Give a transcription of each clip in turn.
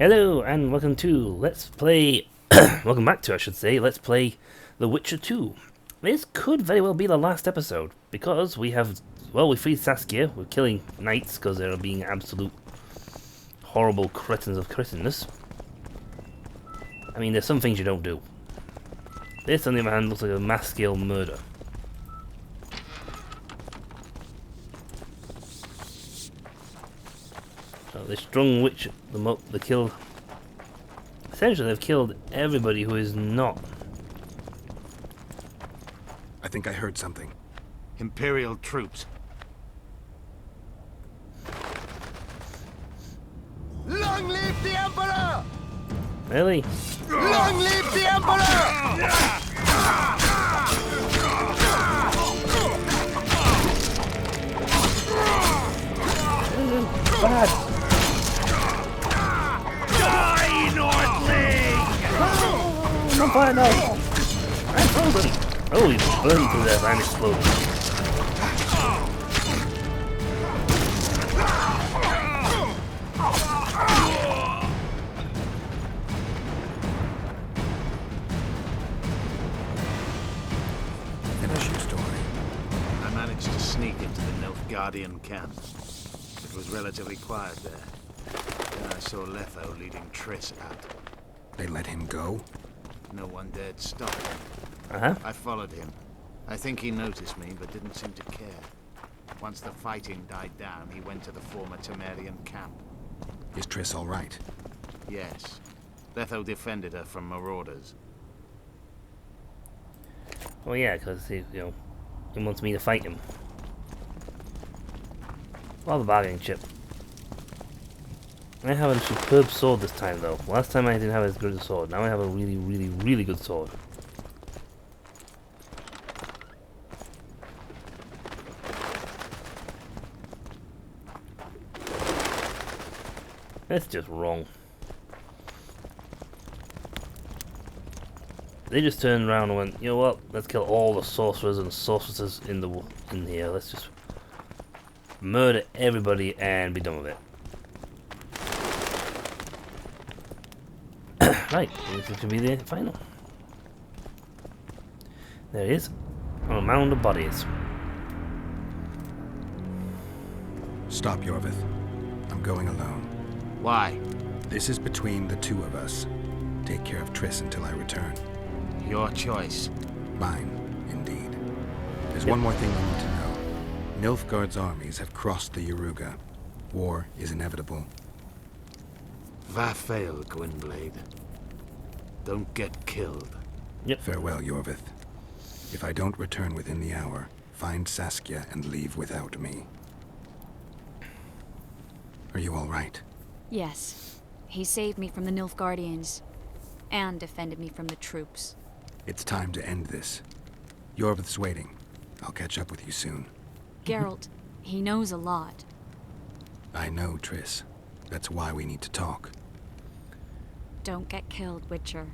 Hello and welcome to Let's Play, welcome back to I should say, Let's Play The Witcher 2. This could very well be the last episode, because we have, well, we freed Saskia, we're killing knights because they're being absolute horrible cretins of crettinness. I mean, there's some things you don't do. This, on the other hand, looks like a mass-scale murder. They strung witch them up, they killed... Essentially, they've killed everybody who is not. I think I heard something. Imperial troops. Long live the Emperor! Really? Long live the Emperor! Bad! I'm on fire now! I'm frozen! Oh, he's burned to death and exploded. Finish your story. I managed to sneak into the Nilfgaardian camp. It was relatively quiet there. Then I saw Letho leading Triss out. They let him go? No one dared stop him. Uh-huh. I followed him. I think he noticed me, but didn't seem to care. Once the fighting died down, he went to the former Temerian camp. Is Triss all right? Yes. Letho defended her from marauders. Oh yeah, because he wants me to fight him. Well, the bargaining chip. I have a superb sword this time, though. Last time I didn't have as good a sword. Now I have a really, really, really good sword. That's just wrong. They just turned around and went, you know what? Let's kill all the sorcerers and sorceresses in here. Let's just murder everybody and be done with it. Right, this should be the final. There it is, on a mound of bodies. Stop, Yorvith. I'm going alone. Why? This is between the two of us. Take care of Triss until I return. Your choice. Mine, indeed. There's one more thing you need to know. Nilfgaard's armies have crossed the Yaruga. War is inevitable. Va fail, Gwynblade. Don't get killed. Yep. Farewell, Yorvith. If I don't return within the hour, find Saskia and leave without me. Are you all right? Yes. He saved me from the Nilfgaardians. And defended me from the troops. It's time to end this. Yorvith's waiting. I'll catch up with you soon. Geralt, he knows a lot. I know, Triss. That's why we need to talk. Don't get killed, Witcher.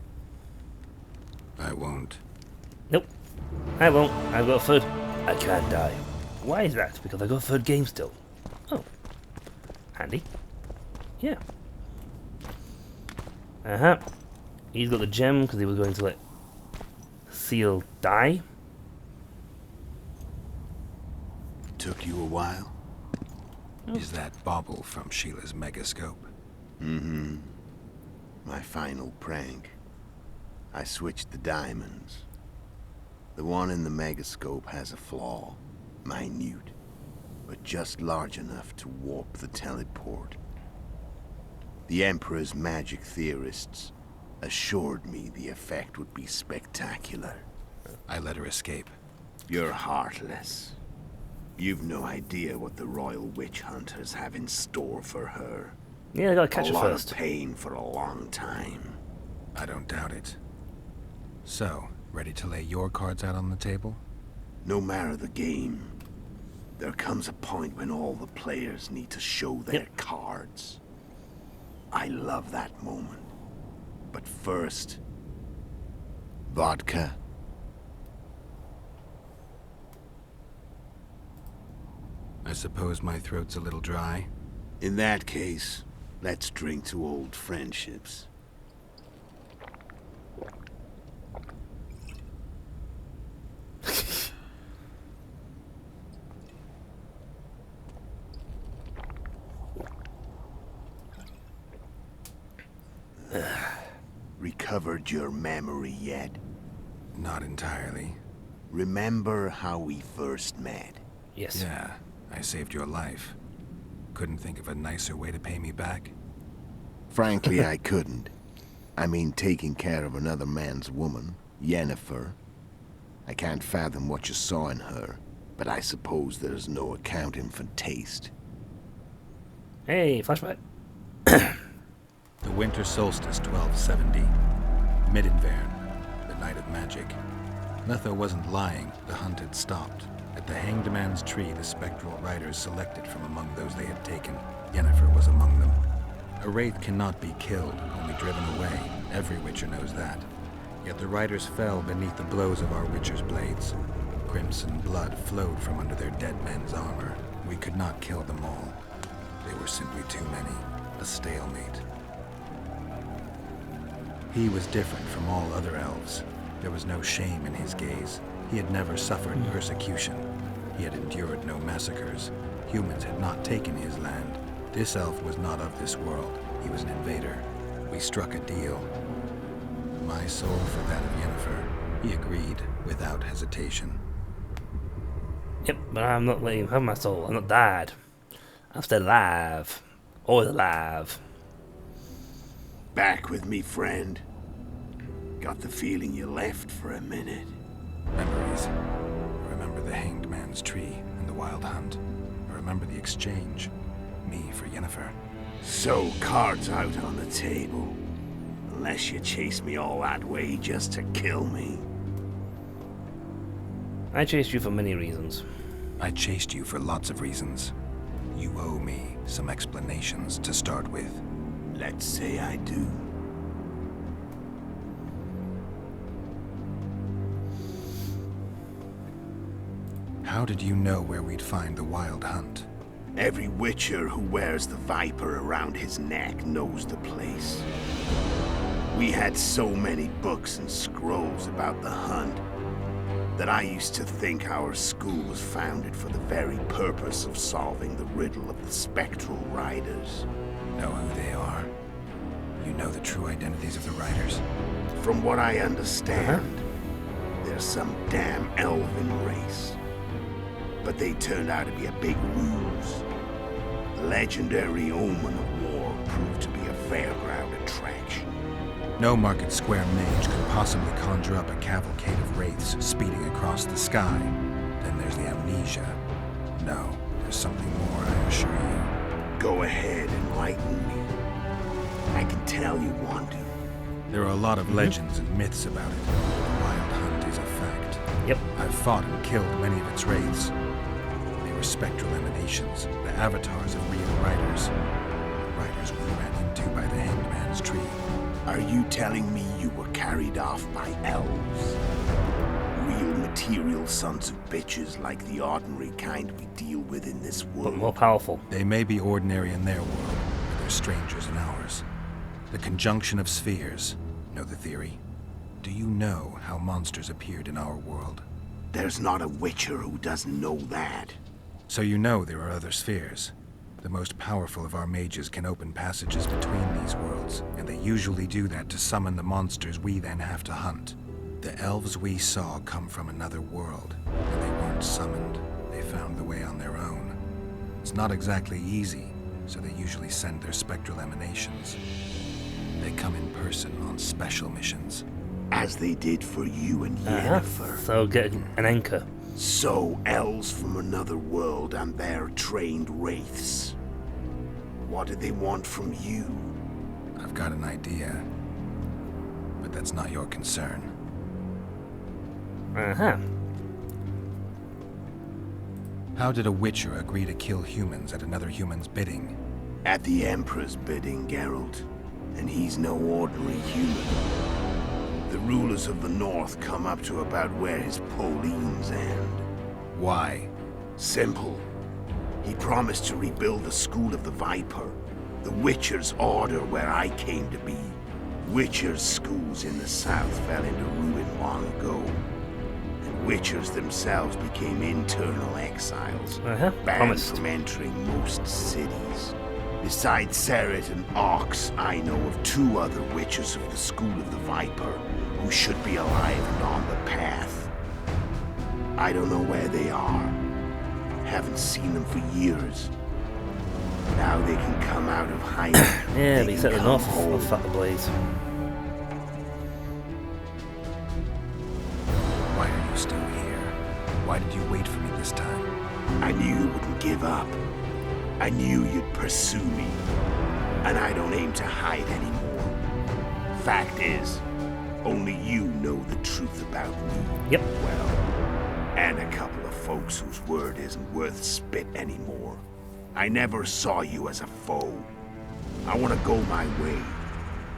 I won't. Nope. I won't. I've got a third. I can't die. Why is that? Because I got a third game still. Oh. Handy. Yeah. Uh-huh. He's got the gem because he was going to let Seal die. Took you a while? Is that bauble from Sheila's megascope? Mm-hmm. My final prank. I switched the diamonds. The one in the megascope has a flaw. Minute. But just large enough to warp the teleport. The Emperor's magic theorists assured me the effect would be spectacular. I let her escape. You're heartless. You've no idea what the royal witch hunters have in store for her. Yeah, I gotta catch a her lot first. of pain for a long time. I don't doubt it. So, ready to lay your cards out on the table? No matter the game, there comes a point when all the players need to show their cards. I love that moment. But first, vodka. I suppose my throat's a little dry. In that case, Let's drink to old friendships. Recovered your memory yet? Not entirely. Remember how we first met? Yes. Yeah, I saved your life. Couldn't think of a nicer way to pay me back. Frankly, I couldn't. I mean, taking care of another man's woman, Yennefer. I can't fathom what you saw in her, but I suppose there's no accounting for taste. Hey, flashback. The winter solstice, 1270. Midinvern, the night of magic. Letho wasn't lying, the hunt had stopped. At the Hanged Man's Tree, the spectral riders selected from among those they had taken. Yennefer was among them. A wraith cannot be killed, only driven away. Every witcher knows that. Yet the riders fell beneath the blows of our witcher's blades. Crimson blood flowed from under their dead men's armor. We could not kill them all. They were simply too many. A stalemate. He was different from all other elves. There was no shame in his gaze. He had never suffered persecution. He had endured no massacres. Humans had not taken his land. This elf was not of this world. He was an invader. We struck a deal. My soul for that of Yennefer. He agreed without hesitation. Yep, but I'm not letting him have my soul. I'm not dead. I'm still alive. Always alive. Back with me, friend. Got the feeling you left for a minute. Memories. I remember the Hanged Man's Tree and the Wild Hunt. I remember the exchange. Me for Yennefer. So, cards out on the table. Unless you chase me all that way just to kill me. I chased you for many reasons. I chased you for lots of reasons. You owe me some explanations to start with. Let's say I do. How did you know where we'd find the Wild Hunt? Every witcher who wears the viper around his neck knows the place. We had so many books and scrolls about the hunt that I used to think our school was founded for the very purpose of solving the riddle of the spectral riders. Know who they are? You know the true identities of the riders? From what I understand, they're some damn elven race. But they turned out to be a big ruse. The legendary omen of war proved to be a fairground attraction. No Market Square mage could possibly conjure up a cavalcade of wraiths speeding across the sky. Then there's the amnesia. No, there's something more, I assure you. Go ahead, enlighten me. I can tell you want to. There are a lot of legends and myths about it. The Wild Hunt is a fact. Yep. I've fought and killed many of its wraiths. They were spectral emanations, the avatars of real riders. The riders we ran into by the Hanged Man's Tree. Are you telling me you were carried off by elves? Real material sons of bitches like the ordinary kind we deal with in this But world? more powerful. They may be ordinary in their world, but they're strangers in ours. The conjunction of spheres. Know the theory? Do you know how monsters appeared in our world? There's not a witcher who doesn't know that. So you know there are other spheres. The most powerful of our mages can open passages between these worlds, and they usually do that to summon the monsters we then have to hunt. The elves we saw come from another world, and they weren't summoned. They found the way on their own. It's not exactly easy, so they usually send their spectral emanations. They come in person on special missions. As they did for you and Yennefer. So get an anchor. So, elves from another world and their trained wraiths. What did they want from you? I've got an idea, but that's not your concern. Uh-huh. How did a witcher agree to kill humans at another human's bidding? At the Emperor's bidding, Geralt. And he's no ordinary human. The rulers of the North come up to about where his Pauline's end. Why? Simple. He promised to rebuild the School of the Viper, The Witcher's Order where I came to be. Witcher's schools in the south fell into ruin long ago. And Witchers themselves became internal exiles, banned Promised. from entering most cities. Besides Seret and Ox, I know of 2 other Witchers of the School of the Viper who should be alive and on the path. I don't know where they are. Haven't seen them for years. Now they can come out of hiding. Yeah, They but he's can at the come north home. of Fat Blaze. Why are you still here? Why did you wait for me this time? I knew you wouldn't give up. I knew you'd pursue me. And I don't aim to hide anymore. Fact is, only you know the truth about me. Yep. Well, and a couple of folks whose word isn't worth spit anymore. I never saw you as a foe. I want to go my way.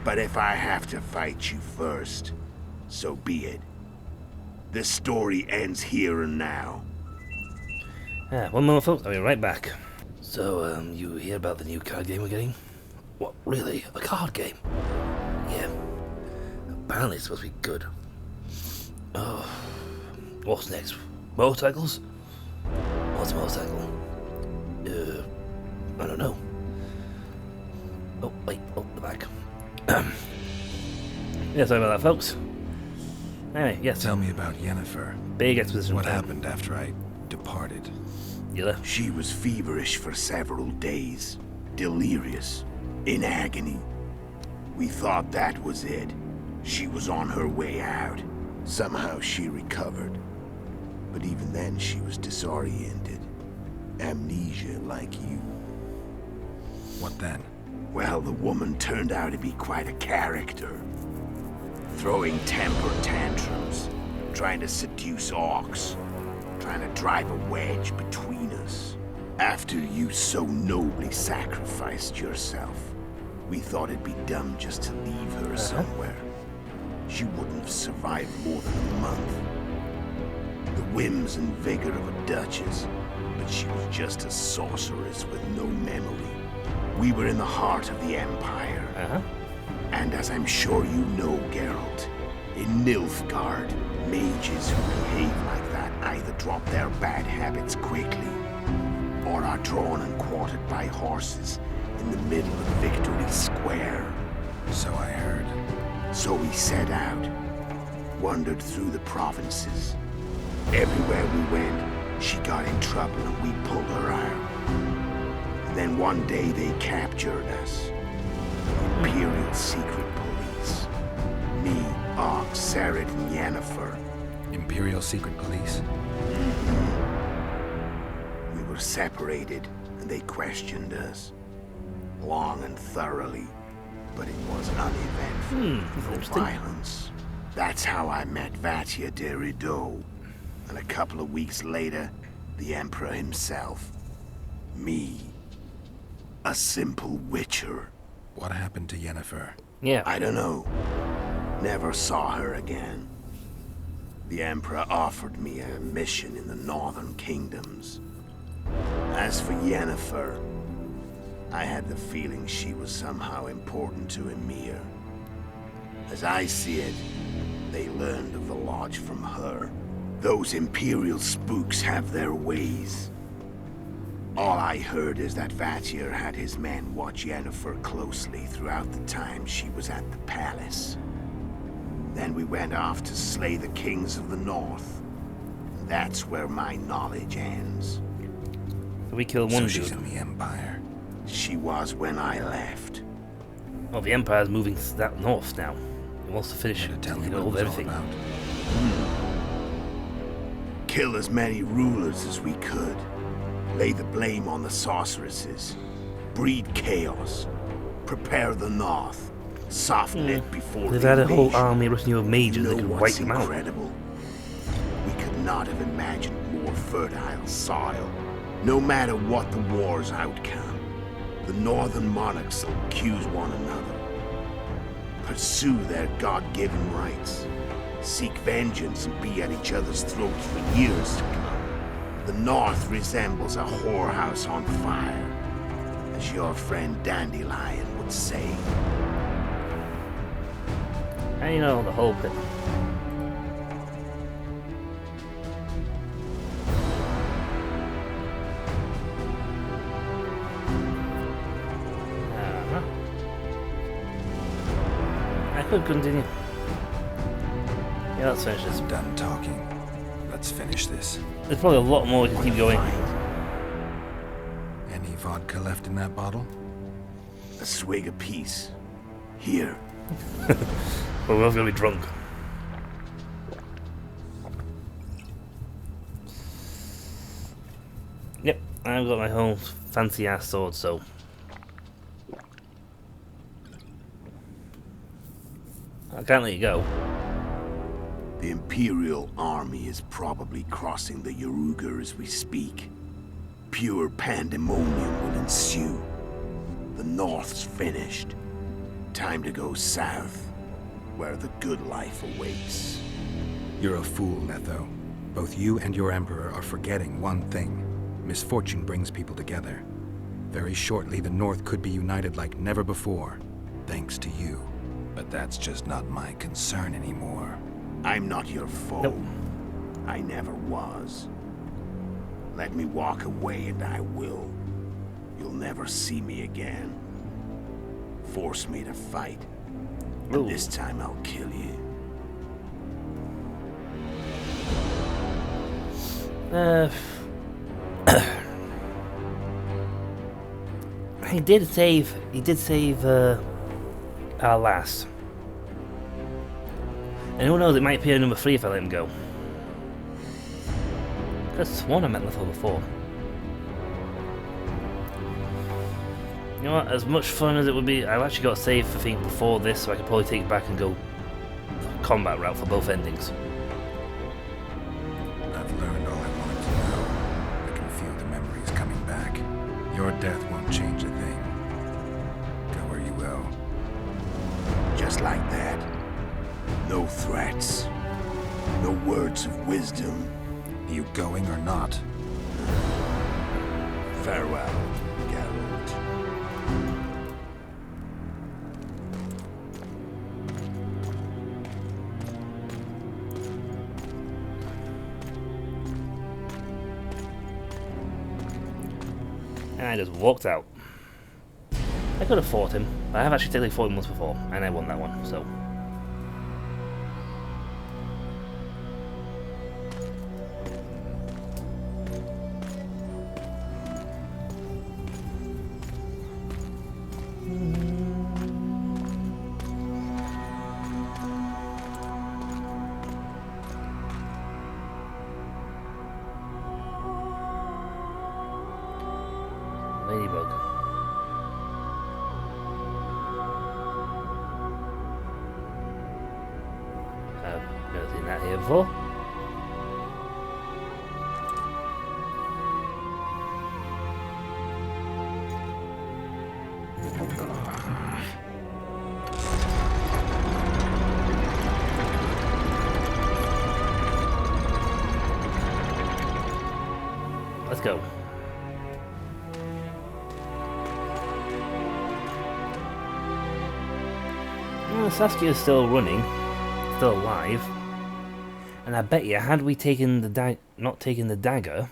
But if I have to fight you first, so be it. This story ends here and now. One moment, folks. I'll be right back. So, you hear about the new card game we're getting? What, really? A card game? Yeah. Apparently it's supposed to be good. Oh. What's next? Motorcycles? What's a motorcycle? I don't know. Oh, wait. Oh, the back. Yeah, sorry about that, folks. Anyway, yes. Tell me about Yennefer. Big exposition. What time. happened after I departed? You left. She was feverish for several days, delirious, in agony. We thought that was it. She was on her way out. Somehow she recovered. But even then she was disoriented. Amnesia like you. What then? Well, the woman turned out to be quite a character. Throwing temper tantrums, trying to seduce Orcs, trying to drive a wedge between us. After you so nobly sacrificed yourself, we thought it'd be dumb just to leave her somewhere. She wouldn't have survived more than a month. The whims and vigor of a duchess, but she was just a sorceress with no memory. We were in the heart of the Empire. And as I'm sure you know, Geralt, in Nilfgaard, mages who behave like that either drop their bad habits quickly, or are drawn and quartered by horses in the middle of Victory Square. So I heard. So we set out, wandered through the provinces. Everywhere we went, she got in trouble and we pulled her out. And then one day they captured us. The Imperial Secret Police. Me, Ox, Seret, and Yennefer. Imperial Secret Police? We were separated, and they questioned us. Long and thoroughly, but it was uneventful. No interesting. violence. That's how I met Vatia de Rideau. And a couple of weeks later, the Emperor himself. Me. A simple witcher. What happened to Yennefer? Yeah. I don't know. Never saw her again. The Emperor offered me a mission in the northern kingdoms. As for Yennefer, I had the feeling she was somehow important to Emir. As I see it, they learned of the Lodge from her. Those Imperial spooks have their ways. All I heard is that Vatir had his men watch Yennefer closely throughout the time she was at the palace. Then we went off to slay the kings of the north. That's where my knowledge ends. We killed So one she's dude. in the Empire. She was when I left. Well, the Empire's moving that north now. He wants to finish Should tell me taking what it over was all everything. about. Kill as many rulers as we could. Lay the blame on the sorceresses. Breed chaos. Prepare the north. Soften it before They've the had a whole invasion. army written of mages You that know could wipe what's them out. incredible? We could not have imagined more fertile soil. No matter what the war's outcome, the northern monarchs will accuse one another. Pursue their God-given rights. Seek vengeance and be at each other's throats for years to come. The north resembles a whorehouse on fire. as your friend Dandelion would say. How do you know the whole pit? I could continue. Yeah, let's finish this. Done talking. Let's finish this. There's probably a lot more we can keep going. Any vodka left in that bottle? A swig apiece. Here. But we're both gonna be drunk. Yep, I've got my own fancy ass sword, so. I can't let you go. The Imperial army is probably crossing the Yaruga as we speak. Pure pandemonium will ensue. The North's finished. Time to go south, where the good life awaits. You're a fool, Letho. Both you and your Emperor are forgetting one thing. Misfortune brings people together. Very shortly, the North could be united like never before, thanks to you. But that's just not my concern anymore. I'm not your foe. Nope. I never was. Let me walk away and I will. You'll never see me again. Force me to fight. Ooh. And this time I'll kill you. He did save our lass. And who knows, it might appear number 3 if I let him go. I could have sworn I met Letho before. You know what, as much fun as it would be, I've actually got to save, I think, before this, so I could probably take it back and go combat route for both endings. I've learned all I wanted to know. I can feel the memories coming back. Your death won't change a thing. Go where you will. Just like that. No threats. No words of wisdom. You going or not? Farewell, Geralt. And I just walked out. I could have fought him, but I have actually technically fought him once before, and I won that one, so. Ladybug. I've never seen that here before. Let's go. Saskia's still running, still alive, and I bet you, had we taken the not taken the dagger,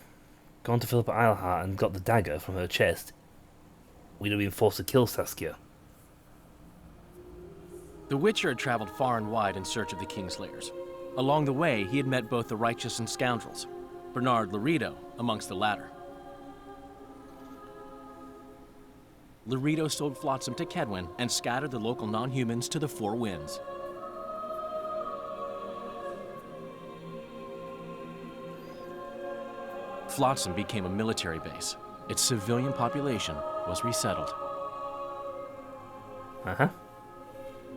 gone to Philippa Eilhart and got the dagger from her chest, we'd have been forced to kill Saskia. The Witcher had traveled far and wide in search of the Kingslayers. Along the way, he had met both the righteous and scoundrels, Bernard Laredo amongst the latter. Laredo sold Flotsam to Kedwin and scattered the local non-humans to the four winds. Flotsam became a military base. Its civilian population was resettled. Uh-huh.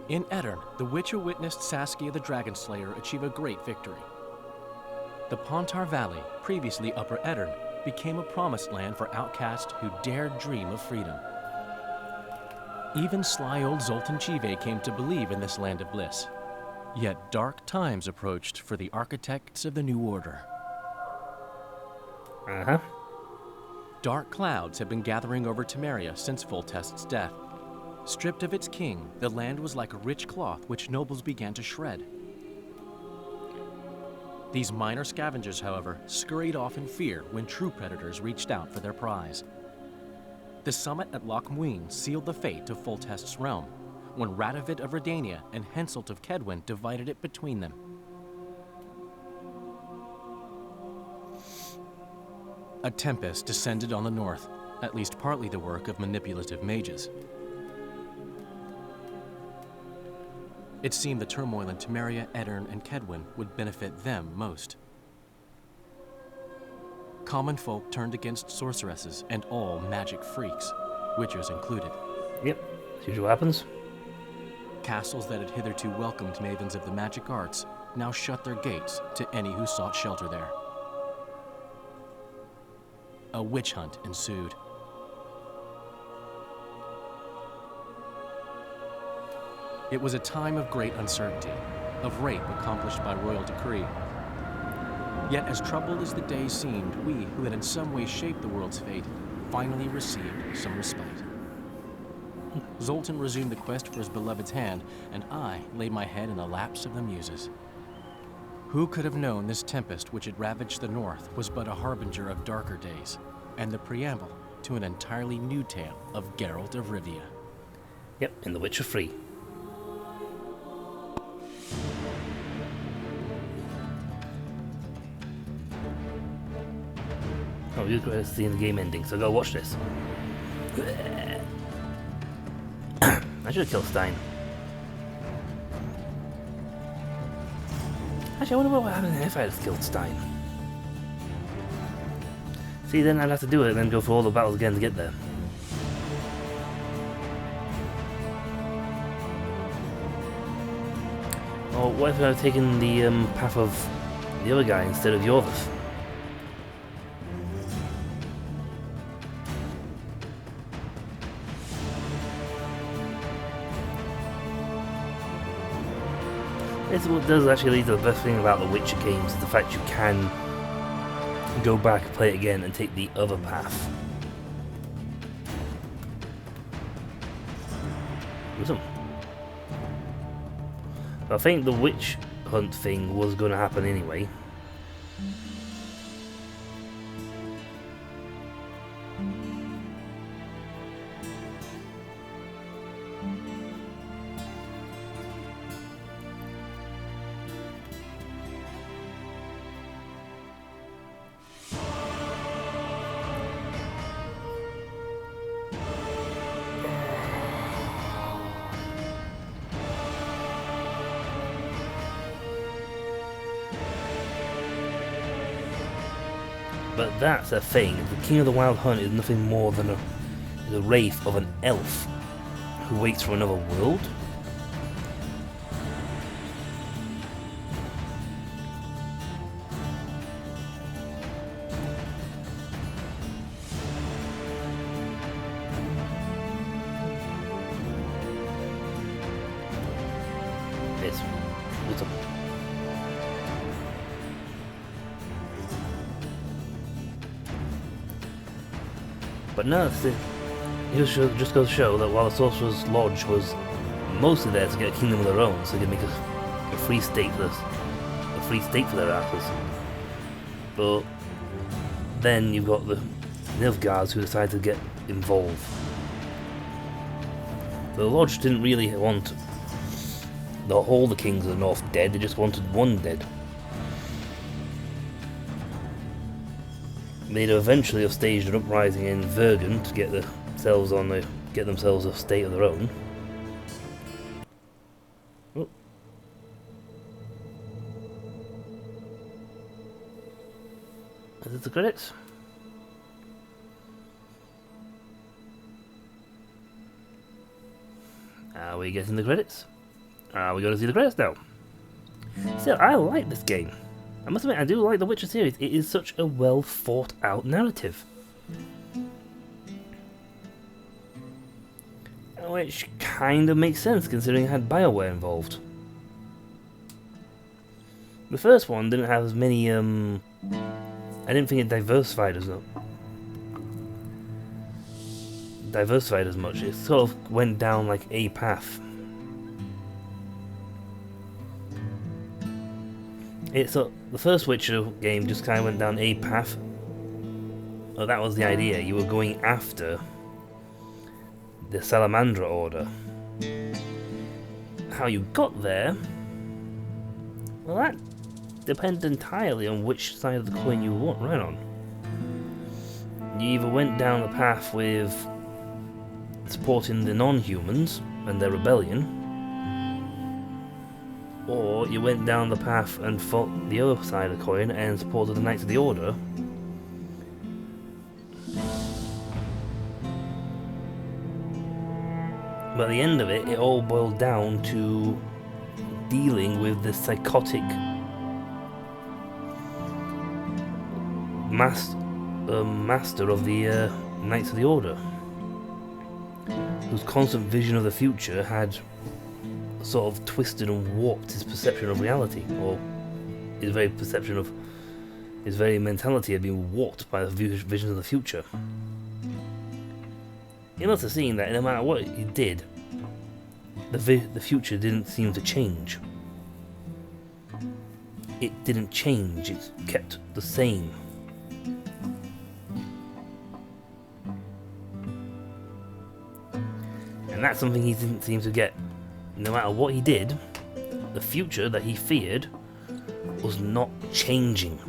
In Edirn, the Witcher witnessed Saskia the Dragon Slayer achieve a great victory. The Pontar Valley, previously Upper Edirn, became a promised land for outcasts who dared dream of freedom. Even sly old Zoltan Chive came to believe in this land of bliss. Yet dark times approached for the architects of the New Order. Uh-huh. Dark clouds had been gathering over Temeria since Foltest's death. Stripped of its king, the land was like a rich cloth which nobles began to shred. These minor scavengers, however, scurried off in fear when true predators reached out for their prize. The summit at Loch Muine sealed the fate of Foltest's realm, when Radovid of Redania and Henselt of Kedwin divided it between them. A tempest descended on the north, at least partly the work of manipulative mages. It seemed the turmoil in Temeria, Edirn, and Kedwin would benefit them most. Common folk turned against sorceresses and all magic freaks, witchers included. Yep, as usual happens. Castles that had hitherto welcomed mavens of the magic arts now shut their gates to any who sought shelter there. A witch hunt ensued. It was a time of great uncertainty, of rape accomplished by royal decree. Yet as troubled as the days seemed, we, who had in some way shaped the world's fate, finally received some respite. Zoltan resumed the quest for his beloved's hand, and I laid my head in the laps of the muses. Who could have known this tempest which had ravaged the north was but a harbinger of darker days, and the preamble to an entirely new tale of Geralt of Rivia. Yep, in The Witcher 3. Oh, you're going to see the game ending, so go watch this. I should have killed Stein. Actually, I wonder what would happen if I had killed Stein. See, then I'd have to do it and then go through all the battles again to get there. Or what if I had taken the path of the other guy instead of Yorvith? This is what does actually lead to the best thing about the Witcher games, is the fact you can go back, play it again, and take the other path. Awesome. I think the witch hunt thing was going to happen anyway. But that's a thing. The King of the Wild Hunt is nothing more than the wraith of an elf who waits for another world. It's awesome. But no, it just goes to show that while the Sorcerer's Lodge was mostly there to get a kingdom of their own, so they could make a free state for their asses. But then you've got the Nilfgaards who decide to get involved. The Lodge didn't really want all the kings of the North dead; they just wanted one dead. They'd eventually have staged an uprising in Vergen to get themselves a state of their own. Oh. Is it the credits? Are we getting the credits? Are we going to see the credits now? Still, I like this game. I must admit, I do like the Witcher series. It is such a well thought out narrative. Which kind of makes sense considering it had BioWare involved. The first one didn't have as many, I didn't think it diversified as much. diversified as much. It sort of went down like a path. The first Witcher game just kind of went down a path. Well, that was the idea. You were going after the Salamandra Order. How you got there, well, that depends entirely on which side of the coin you ran on. You either went down the path with supporting the non-humans and their rebellion, or you went down the path and fought the other side of the coin and supported the Knights of the Order. But at the end of it, it all boiled down to dealing with the psychotic master of the Knights of the Order, whose constant vision of the future had sort of twisted and warped his perception of reality, or his very mentality had been warped by the vision of the future. You must have seen that no matter what he did, the future didn't seem to change. It didn't change, it kept the same. And that's something he didn't seem to get. No matter what he did, the future that he feared was not changing.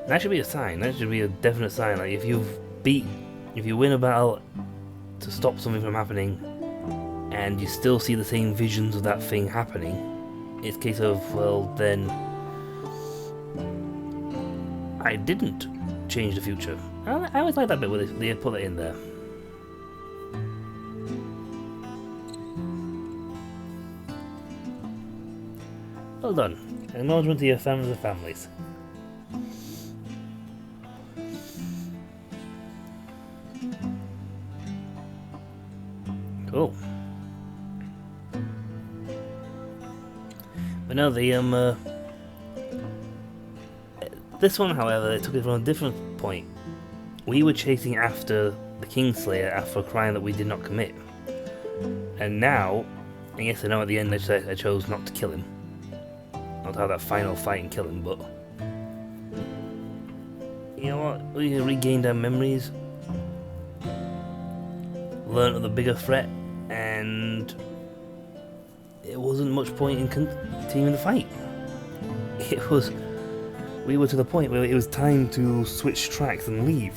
That should be a sign, that should be a definite sign. Like if you win a battle to stop something from happening and you still see the same visions of that thing happening, it's a case of, well then, I didn't change the future. I always like that bit where they put it in there. Well done. Acknowledgement to your families and families. Cool. But no, this one, however, they took it from a different point. We were chasing after the Kingslayer after a crime that we did not commit. And now, I guess I know at the end I chose not to kill him. Not to have that final fight and kill him, but you know what? We regained our memories, learned of the bigger threat, and it wasn't much point in continuing the fight. We were to the point where it was time to switch tracks and leave.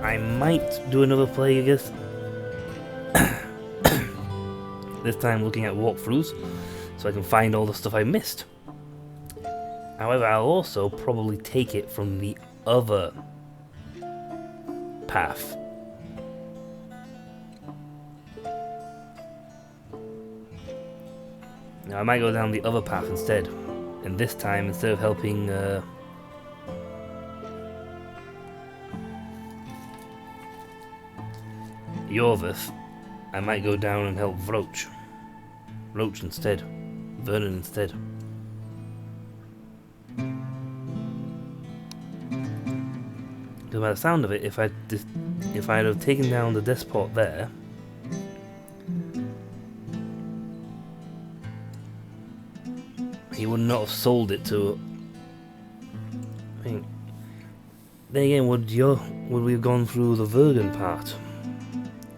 I might do another play, I guess. This time looking at walkthroughs, so I can find all the stuff I missed. However, I'll also probably take it from the other path. Now I might go down the other path instead, and this time instead of helping Yorvith, I might go down and help Roach instead. Vernon instead. Because by the sound of it, if I'd have taken down the despot there, he would not have sold it to. I think. Then again, would we have gone through the Vergen part,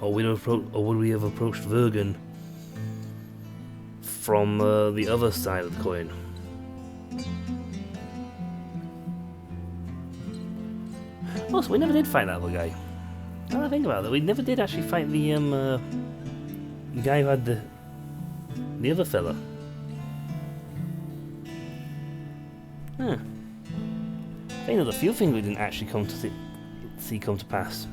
or would we have approached Vergen from the other side of the coin? Oh, so we never did fight that other guy. Now that I think about it, we never did actually fight the guy who had the other fella. Huh. I think there's a few things we didn't actually come to see come to pass.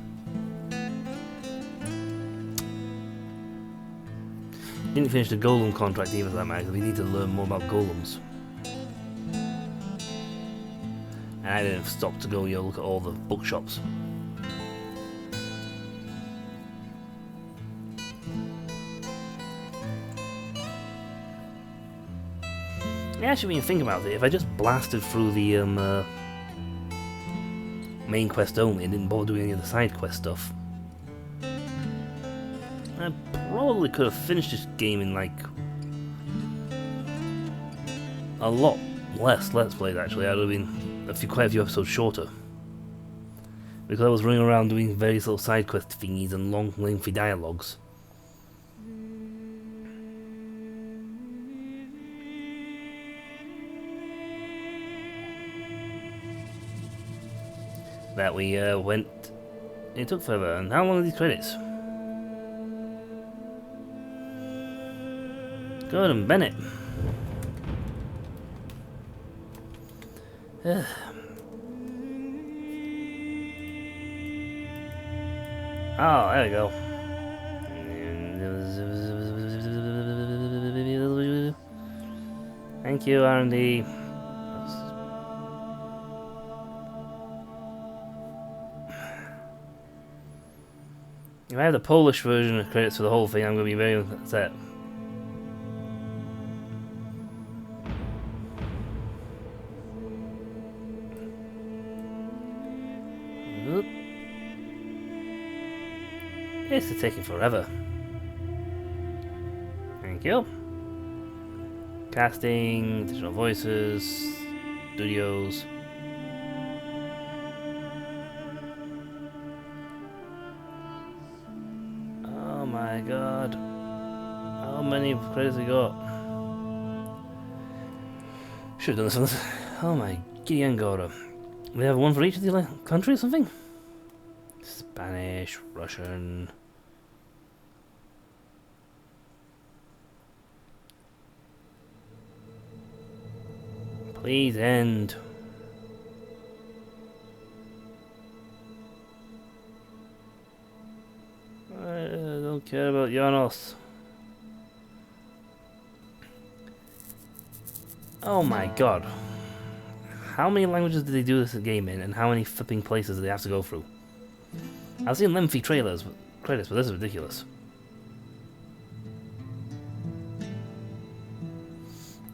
Didn't finish the golem contract either for that matter, because we need to learn more about golems. And I didn't stop to go look at all the bookshops. Yeah, actually, when you think about it, if I just blasted through the main quest only and didn't bother doing any of the side quest stuff. I probably could have finished this game in like a lot less Let's Plays actually. I'd have been quite a few episodes shorter. Because I was running around doing various little side quest thingies and long lengthy dialogues. That we went... It took forever. And how long are these credits? Good, and Bennett. Oh, there we go. Thank you, R&D. If I have the Polish version of credits for the whole thing, I'm going to be very upset. Oop. This is taking forever. Thank you. Casting, additional voices, studios. Oh my god. How many credits we got? Should have done this one. Oh my Giangora. We have one for each of the countries or something? Spanish, Russian. Please end. I don't care about Janos. Oh my god. How many languages did they do this game in, and how many flipping places do they have to go through? I've seen lengthy credits, but this is ridiculous.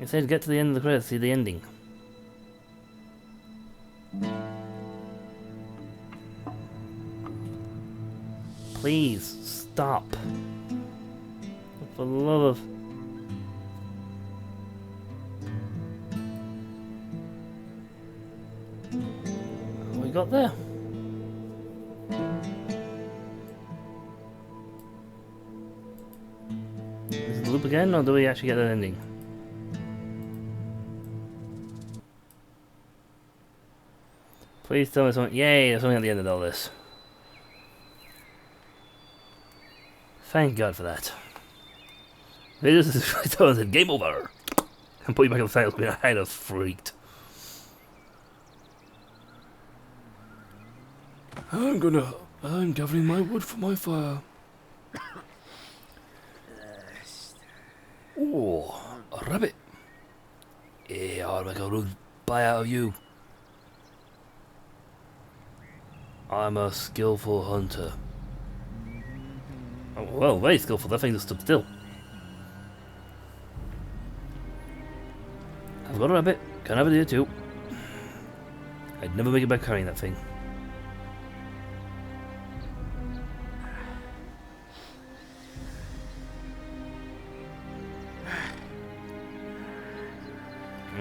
It said get to the end of the credits, see the ending. Please, stop. For the love of... What have we got there? Is it the loop again, or do we actually get an ending? Please tell me something. Yay, there's something at the end of all this. Thank God for that. This is someone said game over and put you back on the title screen. I'd have freaked. I'm gathering my wood for my fire. Oh, a rabbit. Yeah, I'll make a rude buy out of you. I'm a skillful hunter. Oh, well, very skillful. That thing just stood still. I've got a rabbit. Can have a deer too. I'd never make it back carrying that thing.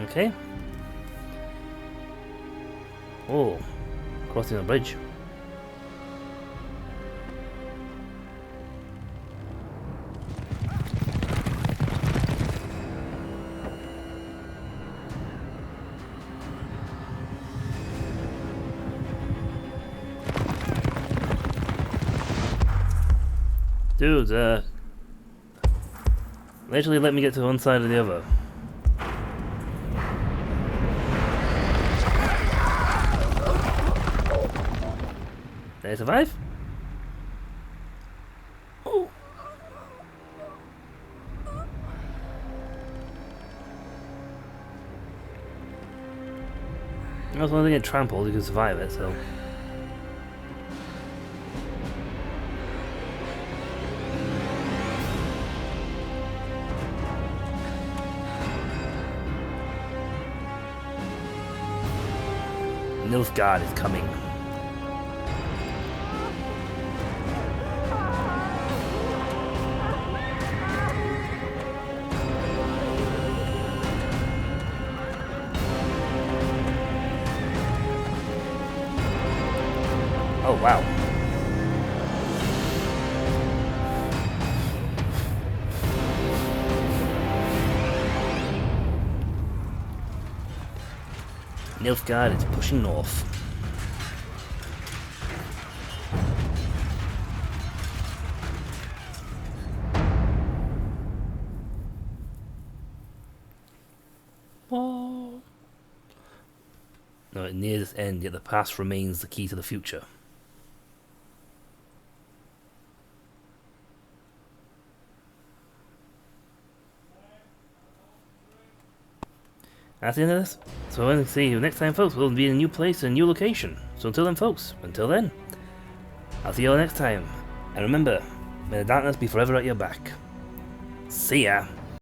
Okay. Oh, crossing a bridge. Dude, literally let me get to one side or the other. Did I survive? Oh. I was only get trampled, you can survive it, so. Nilfgaard is coming. wow. Nilfgaard is pushing north. Oh. No, it nears its end, yet the past remains the key to the future. That's the end of this. So I'll see you next time, folks. We'll be in a new place and a new location. So until then, folks, until then, I'll see you all next time. And remember, may the darkness be forever at your back. See ya!